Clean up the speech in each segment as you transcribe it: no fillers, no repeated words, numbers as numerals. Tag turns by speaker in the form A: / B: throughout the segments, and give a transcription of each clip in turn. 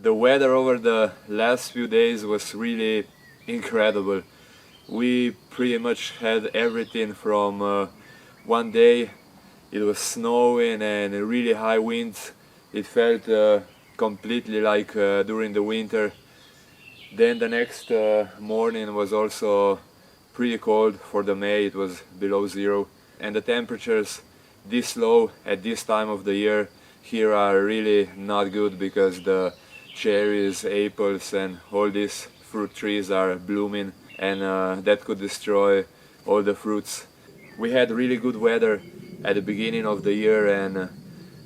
A: The weather over the last few days was really incredible. We pretty much had everything from one day it was snowing and really high winds. It felt completely like during the winter. Then the next morning was also pretty cold for the May. It was below zero, and the temperatures this low at this time of the year here are really not good because the cherries, apples and all these fruit trees are blooming, and that could destroy all the fruits. We had really good weather at the beginning of the year, and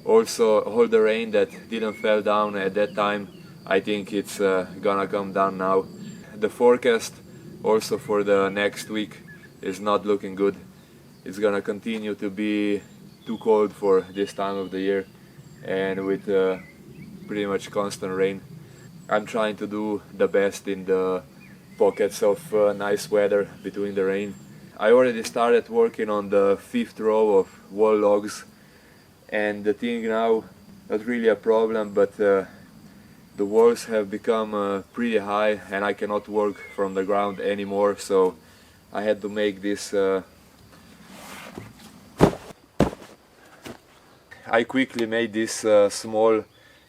A: also all the rain that didn't fall down at that time, I think it's gonna come down now. The forecast also for the next week is not looking good. It's gonna continue to be too cold for this time of the year, and with pretty much constant rain. I'm trying to do the best in the pockets of nice weather between the rain. I already started working on the 5th row of wall logs, and the thing now, not really a problem, but the walls have become pretty high and I cannot work from the ground anymore, so I had to make this. I quickly made this small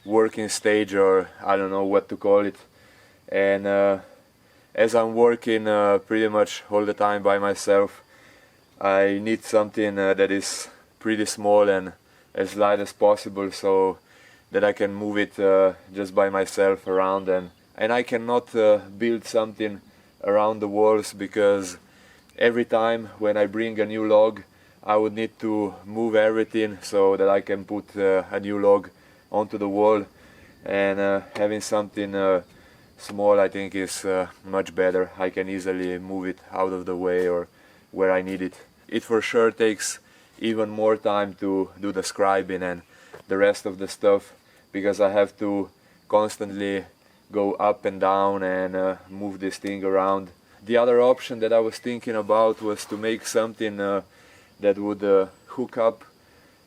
A: working stage, or I don't know what to call it, and as I'm working pretty much all the time by myself, I need something that is pretty small and as light as possible so that I can move it just by myself around, and I cannot build something around the walls because every time when I bring a new log I would need to move everything so that I can put a new log onto the wall, and having something small I think is much better. I can easily move it out of the way or where I need it. It for sure takes even more time to do the scribing and the rest of the stuff because I have to constantly go up and down and move this thing around. The other option that I was thinking about was to make something that would hook up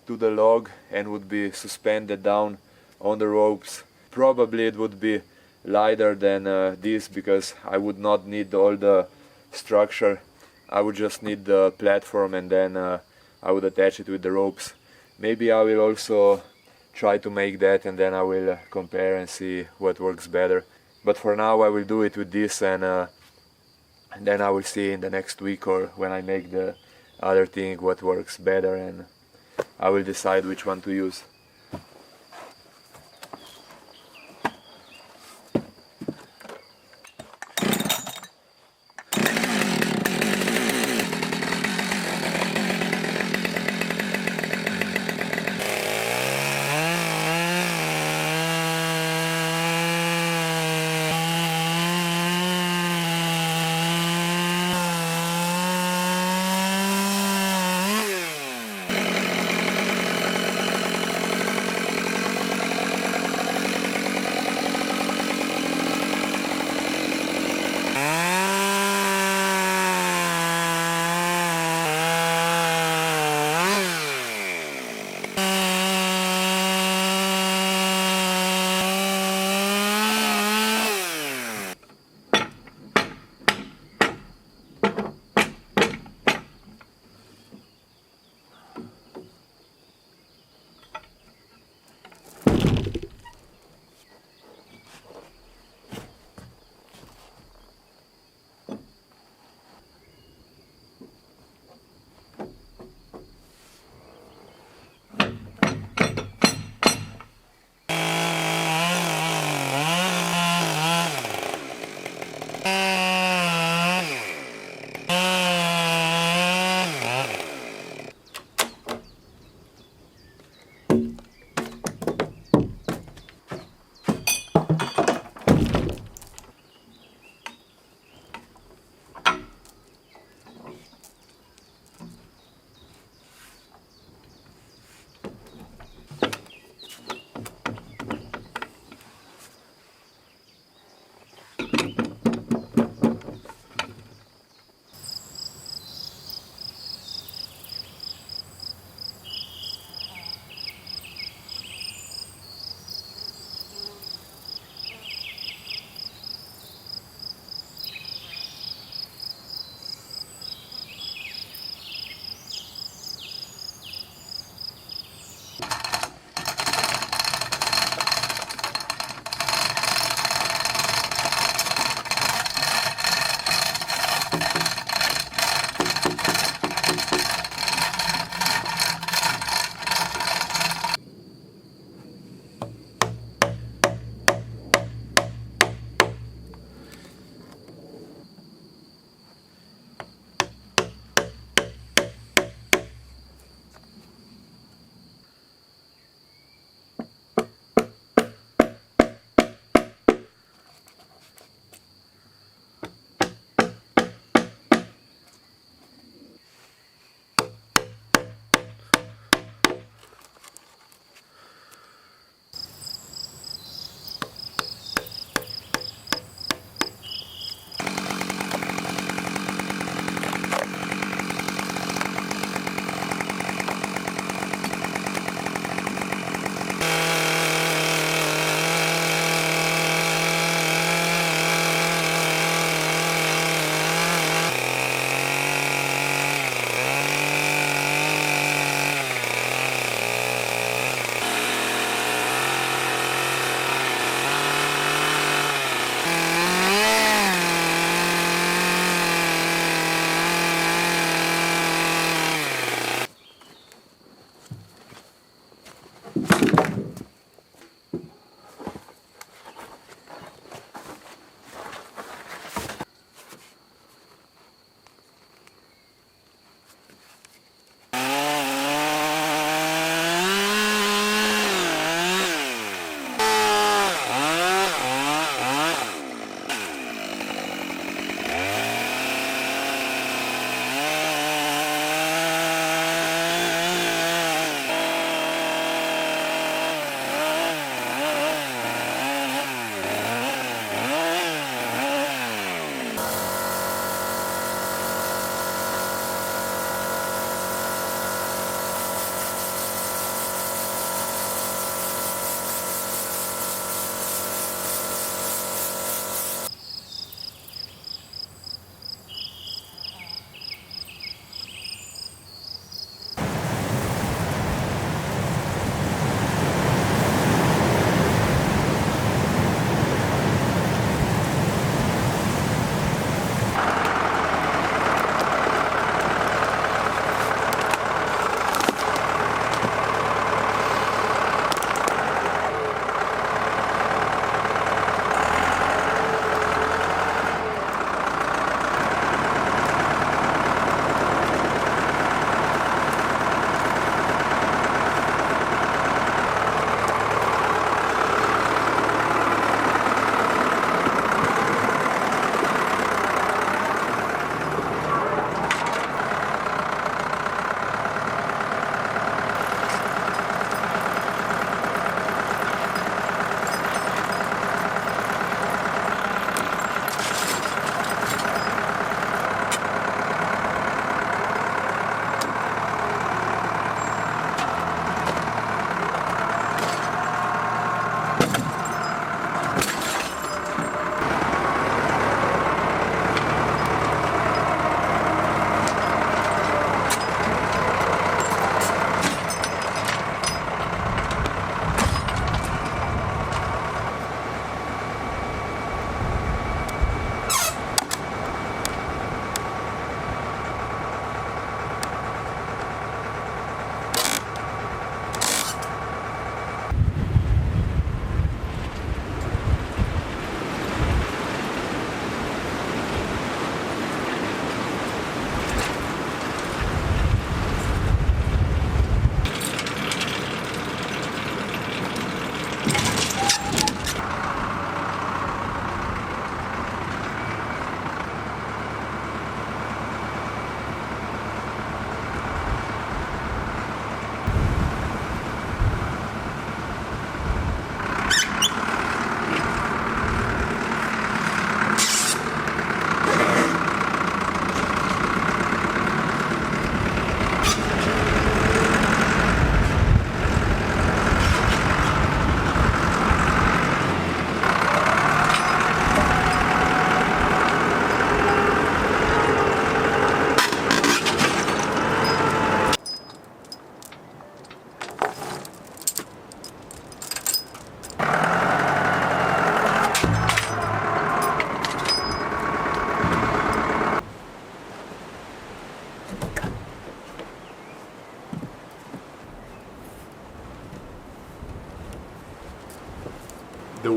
A: to the log and would be suspended down on the ropes. Probably it would be lighter than this because I would not need all the structure. I would just need the platform, and then I would attach it with the ropes. Maybe I will also try to make that, and then I will compare and see what works better. But for now I will do it with this, and then I will see in the next week or when I make the other thing what works better, and I will decide which one to use.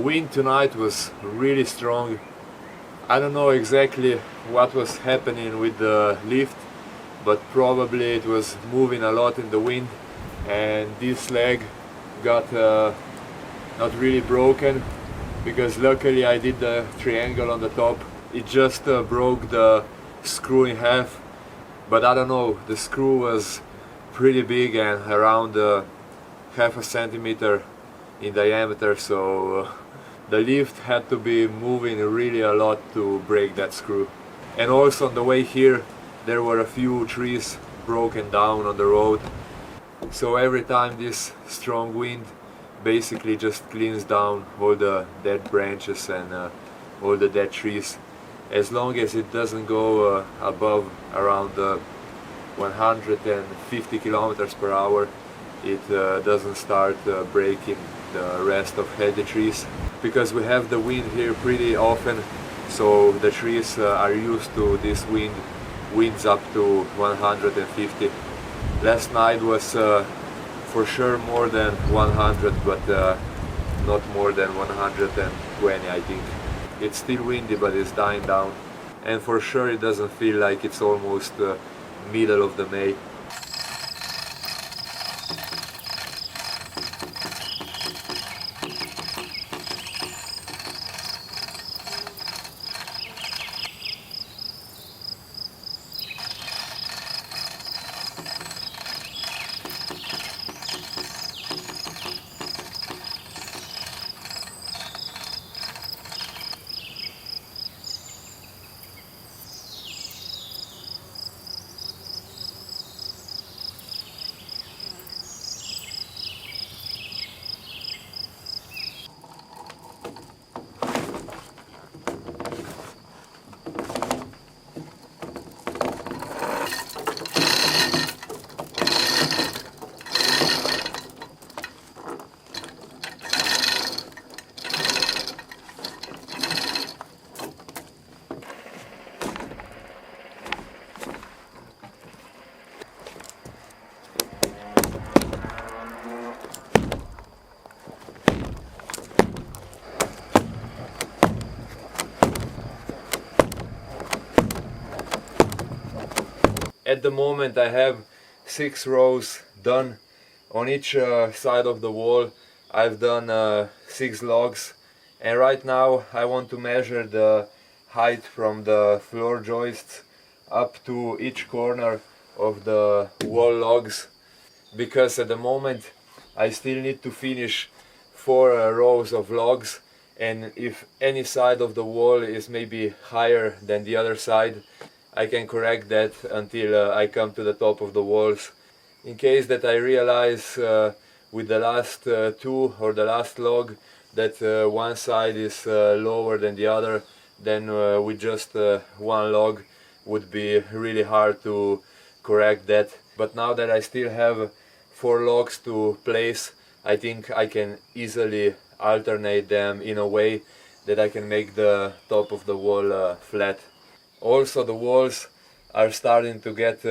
A: wind tonight was really strong. I don't know exactly what was happening with the lift, but probably it was moving a lot in the wind, and this leg got not really broken, because luckily I did the triangle on the top. It just broke the screw in half, but I don't know, the screw was pretty big and around half a centimeter in diameter, so the lift had to be moving really a lot to break that screw. And also on the way here there were a few trees broken down on the road, so every time this strong wind basically just cleans down all the dead branches and all the dead trees. As long as it doesn't go above around 150 kilometers per hour, it doesn't start breaking the rest of healthy trees. Because we have the wind here pretty often, so the trees are used to this winds up to 150. Last night was for sure more than 100, but not more than 120, I think. It's still windy, but it's dying down, and for sure it doesn't feel like it's almost middle of the May. At the moment I have 6 rows done. On each side of the wall I've done 6 logs, and right now I want to measure the height from the floor joists up to each corner of the wall logs, because at the moment I still need to finish 4 rows of logs, and if any side of the wall is maybe higher than the other side, I can correct that until I come to the top of the walls. In case that I realize with the last 2 or the last log that one side is lower than the other, then with just 1 log would be really hard to correct that. But now that I still have 4 logs to place, I think I can easily alternate them in a way that I can make the top of the wall flat. Also the walls are starting to get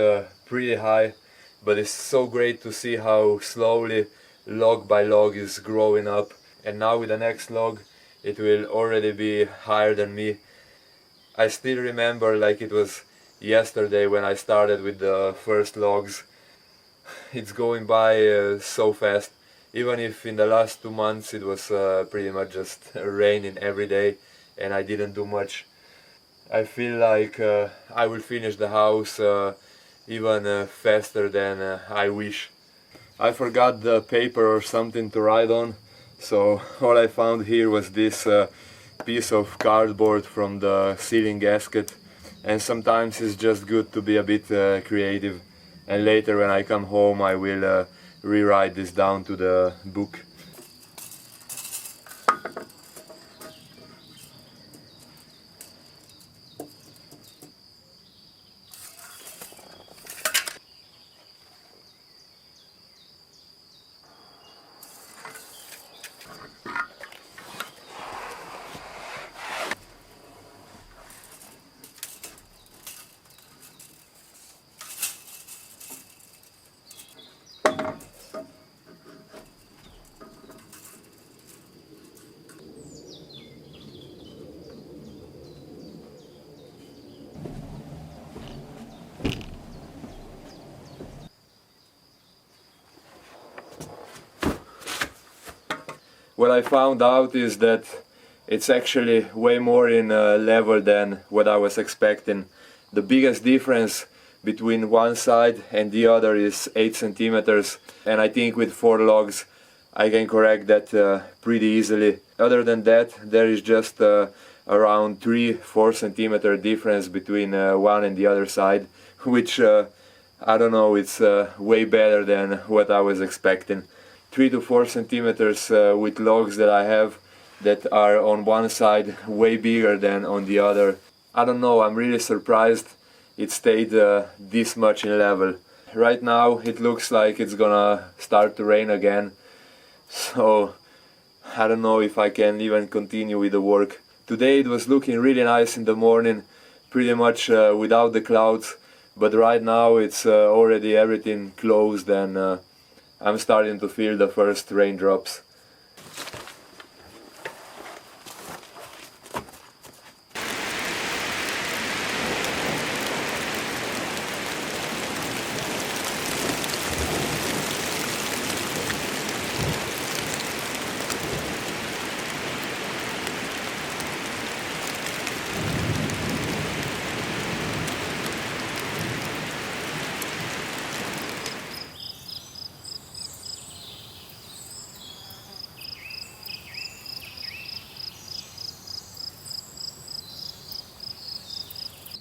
A: pretty high, but it's so great to see how slowly log by log is growing up, and now with the next log it will already be higher than me. I still remember like it was yesterday when I started with the first logs. It's going by so fast, even if in the last 2 months it was pretty much just raining every day and I didn't do much. I feel like I will finish the house even faster than I wish. I forgot the paper or something to write on, so all I found here was this piece of cardboard from the ceiling gasket, and sometimes it's just good to be a bit creative, and later when I come home I will rewrite this down to the book. what I found out is that it's actually way more in level than what I was expecting. The biggest difference between one side and the other is 8 centimeters, and I think with 4 logs I can correct that pretty easily. Other than that, there is just around 3-4 centimeter difference between one and the other side, which I don't know, it's way better than what I was expecting. 3 to 4 centimeters with logs that I have that are on one side way bigger than on the other. I don't know, I'm really surprised it stayed this much in level. Right now it looks like it's gonna start to rain again, so I don't know if I can even continue with the work. Today it was looking really nice in the morning, pretty much without the clouds, but right now it's already everything closed, and I'm starting to feel the first raindrops.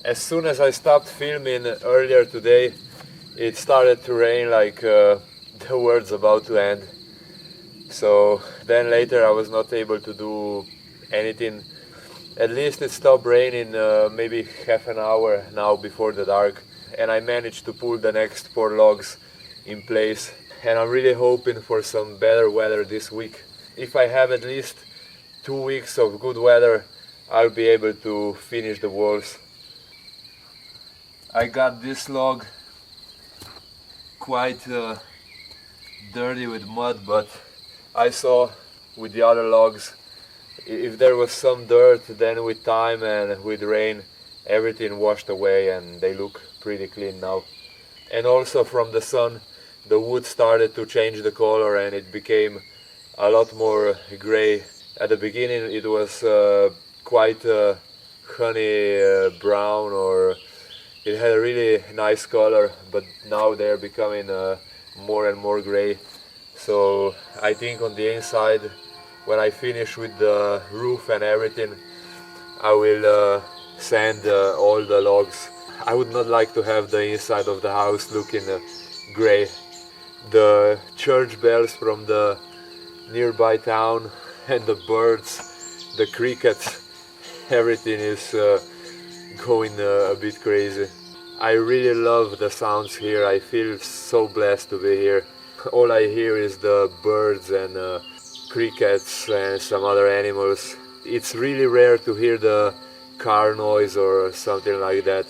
A: As soon as I stopped filming earlier today, it started to rain like the world's about to end. So then later I was not able to do anything. At least it stopped raining maybe half an hour now before the dark, and I managed to pull the next 4 logs in place, and I'm really hoping for some better weather this week. If I have at least 2 weeks of good weather, I'll be able to finish the walls. I got this log quite dirty with mud, but I saw with the other logs, if there was some dirt, then with time and with rain everything washed away and they look pretty clean now. And also from the sun the wood started to change the color and it became a lot more gray. At the beginning it was quite honey brown, or it had a really nice color, but now they're becoming more and more gray. So I think on the inside, when I finish with the roof and everything, I will sand all the logs. I would not like to have the inside of the house looking gray. The church bells from the nearby town and the birds, the crickets, everything is going a bit crazy. I really love the sounds here. I feel so blessed to be here. All I hear is the birds and crickets and some other animals. It's really rare to hear the car noise or something like that.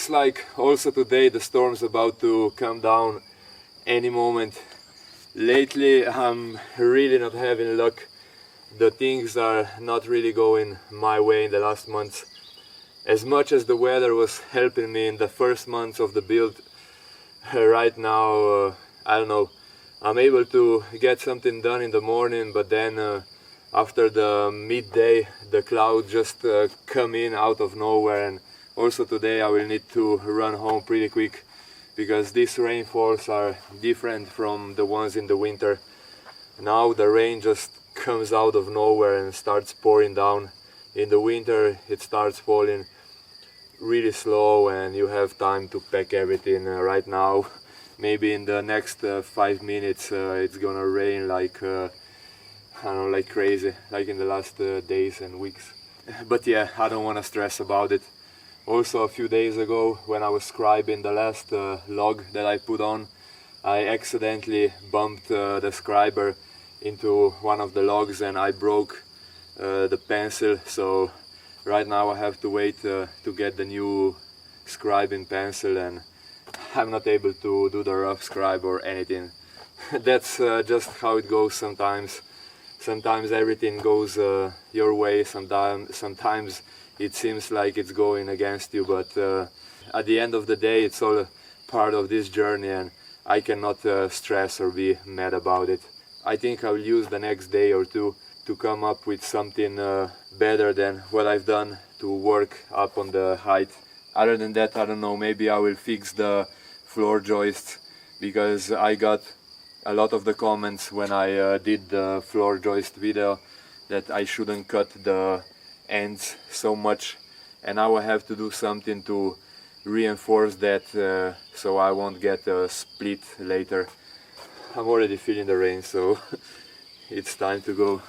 A: looks like also today the storm's about to come down any moment. Lately I'm really not having luck. The things are not really going my way in the last months. As much as the weather was helping me in the first months of the build, right now, I don't know, I'm able to get something done in the morning, but then after the midday the clouds just come in out of nowhere, and also today I will need to run home pretty quick because these rainfalls are different from the ones in the winter. Now the rain just comes out of nowhere and starts pouring down. In the winter it starts falling really slow and you have time to pack everything. Right now, maybe in the next 5 minutes it's gonna rain like I don't know, like crazy, like in the last days and weeks. But yeah, I don't want to stress about it. Also, a few days ago, when I was scribing the last log that I put on, I accidentally bumped the scriber into one of the logs and I broke the pencil. So right now I have to wait to get the new scribing pencil, and I'm not able to do the rough scribe or anything. That's just how it goes sometimes. Sometimes everything goes your way, sometimes it seems like it's going against you, but at the end of the day it's all part of this journey and I cannot stress or be mad about it. I think I will use the next day or two to come up with something better than what I've done to work up on the height. Other than that, I don't know, maybe I will fix the floor joists, because I got a lot of the comments when I did the floor joist video that I shouldn't cut the ends so much, and now I have to do something to reinforce that so I won't get a split later. I'm already feeling the rain, so it's time to go.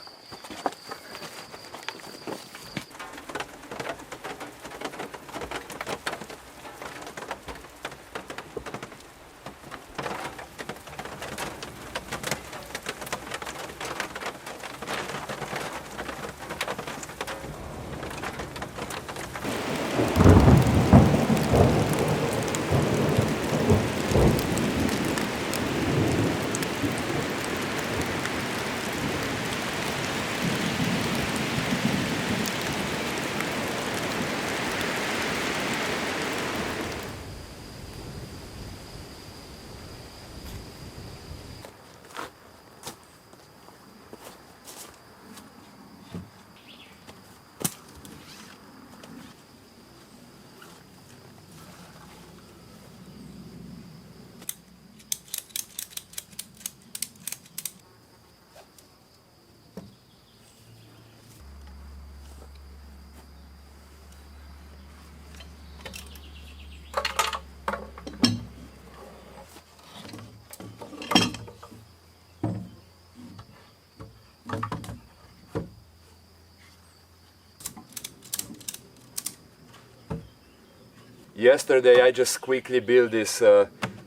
A: Yesterday I just quickly built this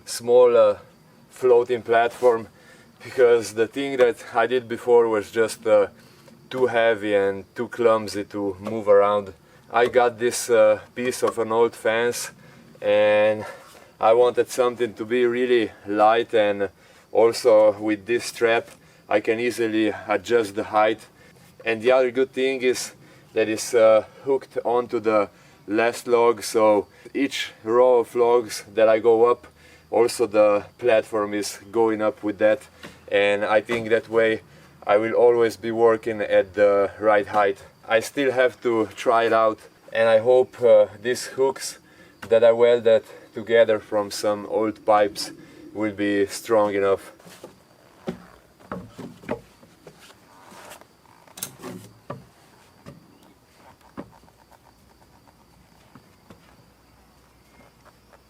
A: small floating platform, because the thing that I did before was just too heavy and too clumsy to move around. I got this piece of an old fence and I wanted something to be really light, and also with this strap I can easily adjust the height. And the other good thing is that it's hooked onto the last log, so each row of logs that I go up, also the platform is going up with that, and I think that way I will always be working at the right height. I still have to try it out, and I hope these hooks that I welded together from some old pipes will be strong enough.